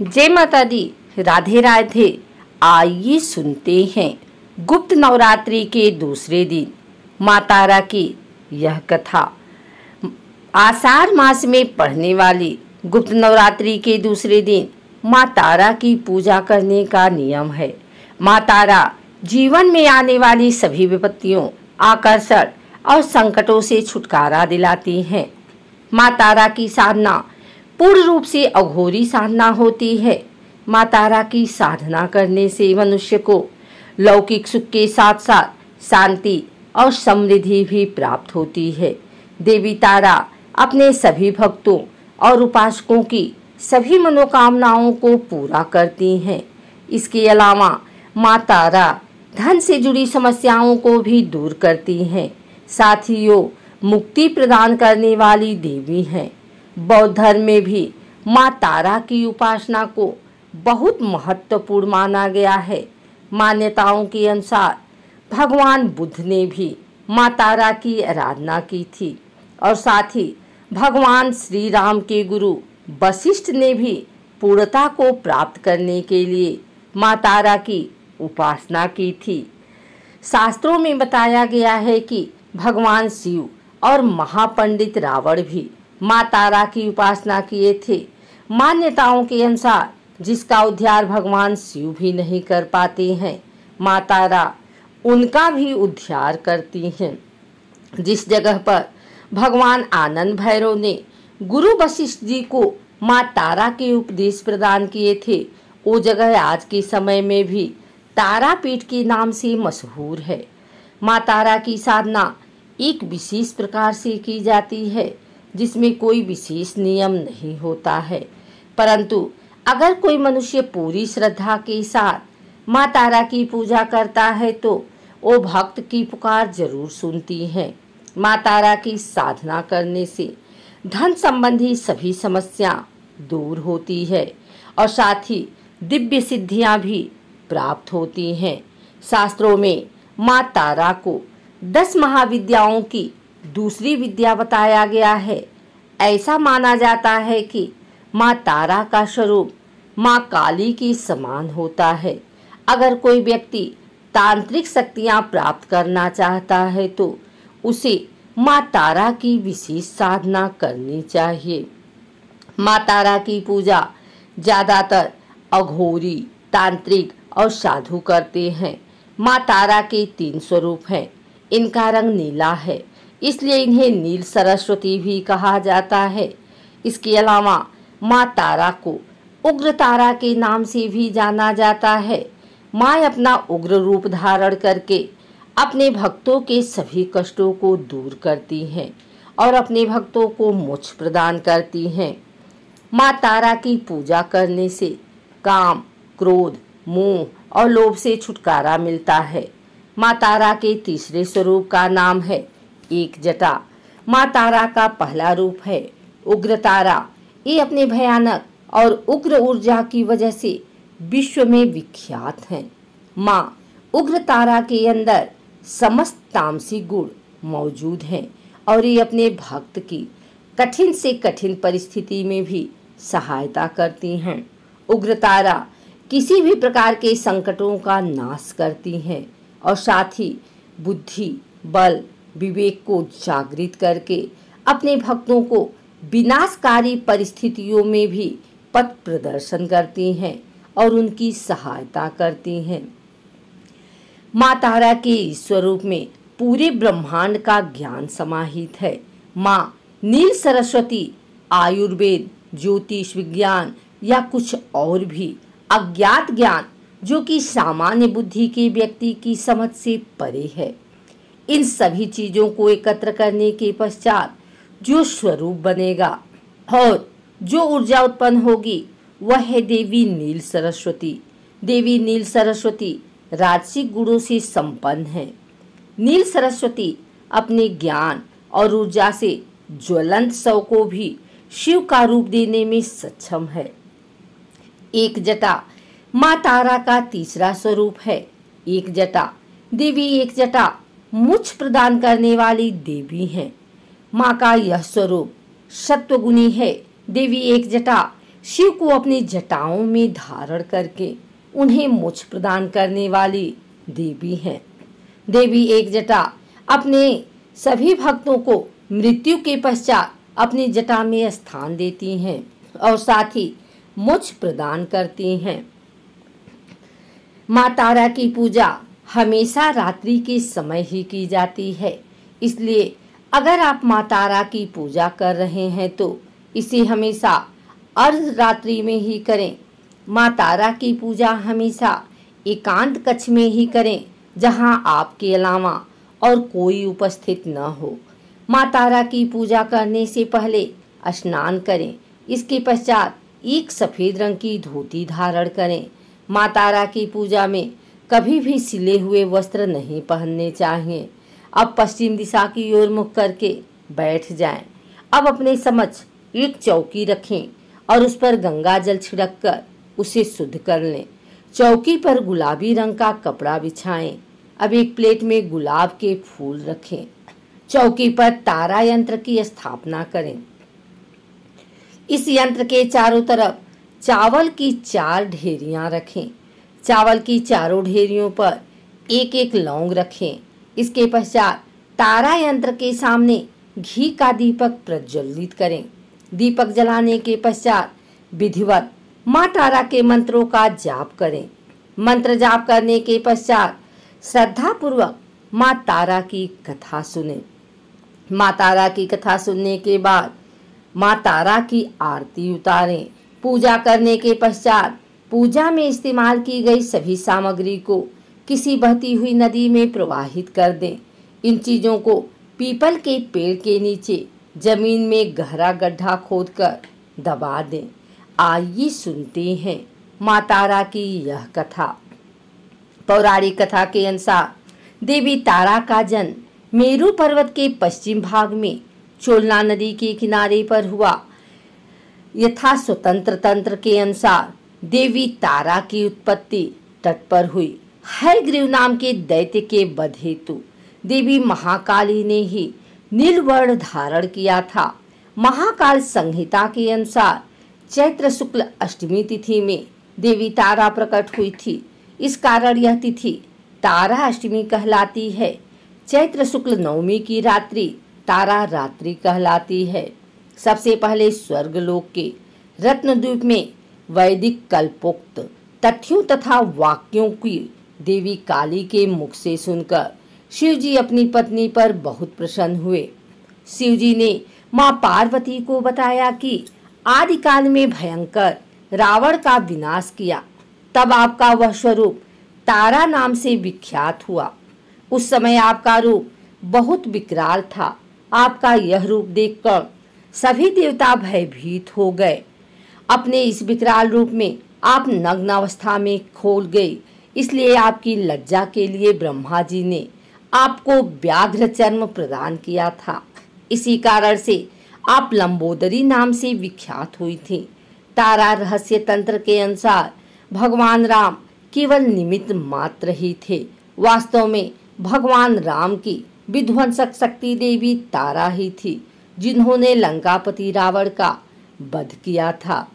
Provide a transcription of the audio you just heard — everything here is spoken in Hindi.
जय माता दी, राधे राधे। आइए सुनते हैं गुप्त नवरात्रि के दूसरे दिन माँ तारा की यह कथा। आषाढ़ मास में पढ़ने वाली गुप्त नवरात्रि के दूसरे दिन माँ तारा की पूजा करने का नियम है। माँ तारा जीवन में आने वाली सभी विपत्तियों, आकर्षण और संकटों से छुटकारा दिलाती हैं। माँ तारा की साधना पूर्ण रूप से अघोरी साधना होती है। माँ तारा की साधना करने से मनुष्य को लौकिक सुख के साथ साथ शांति और समृद्धि भी प्राप्त होती है। देवी तारा अपने सभी भक्तों और उपासकों की सभी मनोकामनाओं को पूरा करती हैं। इसके अलावा माँ तारा धन से जुड़ी समस्याओं को भी दूर करती हैं। साथ ही वो मुक्ति प्रदान करने वाली देवी हैं। बौद्ध धर्म में भी माँ तारा की उपासना को बहुत महत्वपूर्ण माना गया है। मान्यताओं के अनुसार भगवान बुद्ध ने भी माँ तारा की आराधना की थी और साथ ही भगवान श्री राम के गुरु वशिष्ठ ने भी पूर्णता को प्राप्त करने के लिए माँ तारा की उपासना की थी। शास्त्रों में बताया गया है कि भगवान शिव और महापंडित रावण भी माँ तारा की उपासना किए थे। मान्यताओं के अनुसार जिसका उद्धार भगवान शिव भी नहीं कर पाते हैं, माँ तारा उनका भी उद्धार करती हैं। जिस जगह पर भगवान आनंद भैरव ने गुरु वशिष्ठ जी को माँ तारा के उपदेश प्रदान किए थे, वो जगह आज के समय में भी तारापीठ के नाम से मशहूर है। माँ तारा की साधना एक विशेष प्रकार से की जाती है जिसमें कोई विशेष नियम नहीं होता है, परंतु अगर कोई मनुष्य पूरी श्रद्धा के साथ माँ तारा की पूजा करता है तो वो भक्त की पुकार जरूर सुनती है। माँ तारा की साधना करने से धन संबंधी सभी समस्या दूर होती है और साथ ही दिव्य सिद्धियां भी प्राप्त होती हैं। शास्त्रों में माँ तारा को 10 महाविद्याओं की दूसरी विद्या बताया गया है। ऐसा माना जाता है कि माँ तारा का स्वरूप माँ काली के समान होता है। अगर कोई व्यक्ति तांत्रिक शक्तियाँ प्राप्त करना चाहता है तो उसे माँ तारा की विशेष साधना करनी चाहिए। माँ तारा की पूजा ज्यादातर अघोरी, तांत्रिक और साधु करते हैं। माँ तारा के 3 स्वरूप हैं। इनका रंग नीला है, इसलिए इन्हें नील सरस्वती भी कहा जाता है। इसके अलावा माँ तारा को उग्र तारा के नाम से भी जाना जाता है। माँ अपना उग्र रूप धारण करके अपने भक्तों के सभी कष्टों को दूर करती हैं और अपने भक्तों को मोक्ष प्रदान करती हैं। माँ तारा की पूजा करने से काम, क्रोध, मोह और लोभ से छुटकारा मिलता है। माँ तारा के तीसरे स्वरूप का नाम है एक जटा। माँ तारा का पहला रूप है उग्र तारा। ये अपने भयानक और उग्र ऊर्जा की वजह से विश्व में विख्यात हैं। माँ उग्र तारा के अंदर समस्त तामसिक गुण मौजूद हैं और ये अपने भक्त की कठिन से कठिन परिस्थिति में भी सहायता करती हैं। उग्र तारा किसी भी प्रकार के संकटों का नाश करती हैं और साथ ही बुद्धि, बल, विवेक को जागृत करके अपने भक्तों को विनाशकारी परिस्थितियों में भी पथ प्रदर्शन करती हैं और उनकी सहायता करती हैं। माँ तारा के स्वरूप में पूरे ब्रह्मांड का ज्ञान समाहित है। माँ नील सरस्वती आयुर्वेद, ज्योतिष विज्ञान या कुछ और भी अज्ञात ज्ञान जो कि सामान्य बुद्धि के व्यक्ति की समझ से परे है, इन सभी चीजों को एकत्र करने के पश्चात जो स्वरूप बनेगा और जो ऊर्जा उत्पन्न होगी वह है देवी नील सरस्वती। देवी नील सरस्वती राजसिक गुणों से संपन्न है। नील सरस्वती अपने ज्ञान और ऊर्जा से ज्वलंत शव को भी शिव का रूप देने में सक्षम है। एक जटा माँ तारा का तीसरा स्वरूप है। एक जटा देवी एक जटा मोक्ष प्रदान करने वाली देवी हैं। माँ का यह स्वरूप सत्वगुणी है। देवी एक जटा शिव को अपनी जटाओं में धारण करके उन्हें मोक्ष प्रदान करने वाली देवी हैं। देवी एक जटा अपने सभी भक्तों को मृत्यु के पश्चात अपनी जटा में स्थान देती हैं और साथ ही मोक्ष प्रदान करती हैं। माँ तारा की पूजा हमेशा रात्रि के समय ही की जाती है, इसलिए अगर आप माँ तारा की पूजा कर रहे हैं तो इसे हमेशा अर्धरात्रि में ही करें। माँ तारा की पूजा हमेशा एकांत कक्ष में ही करें, जहां आपके अलावा और कोई उपस्थित न हो। माँ तारा की पूजा करने से पहले स्नान करें। इसके पश्चात एक सफेद रंग की धोती धारण करें। माँ तारा की पूजा में कभी भी सिले हुए वस्त्र नहीं पहनने चाहिए। अब पश्चिम दिशा की ओर मुख करके बैठ जाएं। अब अपने समक्ष एक चौकी रखें और उस पर गंगा जल छिड़क कर उसे शुद्ध कर लें। चौकी पर गुलाबी रंग का कपड़ा बिछाएं। अब एक प्लेट में गुलाब के फूल रखें। चौकी पर तारा यंत्र की स्थापना करें। इस यंत्र के चारों तरफ चावल की 4 ढेरियां रखें। चावल की चारों ढेरियों पर एक एक लौंग रखें। इसके पश्चात तारा यंत्र के सामने घी का दीपक प्रज्वलित करें। दीपक जलाने के पश्चात विधिवत माँ तारा के मंत्रों का जाप करें। मंत्र जाप करने के पश्चात श्रद्धा पूर्वक माँ तारा की कथा सुने। माँ तारा की कथा सुनने के बाद माँ तारा की आरती उतारें। पूजा करने के पश्चात पूजा में इस्तेमाल की गई सभी सामग्री को किसी बहती हुई नदी में प्रवाहित कर दें। इन चीजों को पीपल के पेड़ के नीचे जमीन में गहरा गड्ढा खोदकर दबा दें। आइए सुनते हैं माँ तारा की यह कथा। पौराणिक कथा के अनुसार देवी तारा का जन्म मेरू पर्वत के पश्चिम भाग में चोलना नदी के किनारे पर हुआ। यथा स्वतंत्र तंत्र के अनुसार देवी तारा की उत्पत्ति तट पर हुई। हयग्रीव नाम के दैत्य के वध हेतु देवी महाकाली ने ही नीलवर्ण धारण किया था। महाकाल संहिता के अनुसार चैत्र शुक्ल अष्टमी तिथि में देवी तारा प्रकट हुई थी। इस कारण यह तिथि तारा अष्टमी कहलाती है। चैत्र शुक्ल नवमी की रात्रि तारा रात्रि कहलाती है। सबसे पहले स्वर्गलोक के रत्नद्वीप में वैदिक कल्पोक्त तथ्यों तथा वाक्यों की देवी काली के मुख से सुनकर शिवजी अपनी पत्नी पर बहुत प्रसन्न हुए। शिवजी ने मां पार्वती को बताया कि आदिकाल में भयंकर रावण का विनाश किया, तब आपका वह स्वरूप तारा नाम से विख्यात हुआ। उस समय आपका रूप बहुत विकराल था। आपका यह रूप देखकर सभी देवता भयभीत हो गए। अपने इस विकराल रूप में आप नग्न अवस्था में खोल गई, इसलिए आपकी लज्जा के लिए ब्रह्मा जी ने आपको व्याघ्र चर्म प्रदान किया था। इसी कारण से आप लंबोदरी नाम से विख्यात हुई थी। तारा रहस्य तंत्र के अनुसार भगवान राम केवल निमित्त मात्र ही थे। वास्तव में भगवान राम की विध्वंसक शक्ति देवी तारा ही थी, जिन्होंने लंकापति रावण का वध किया था।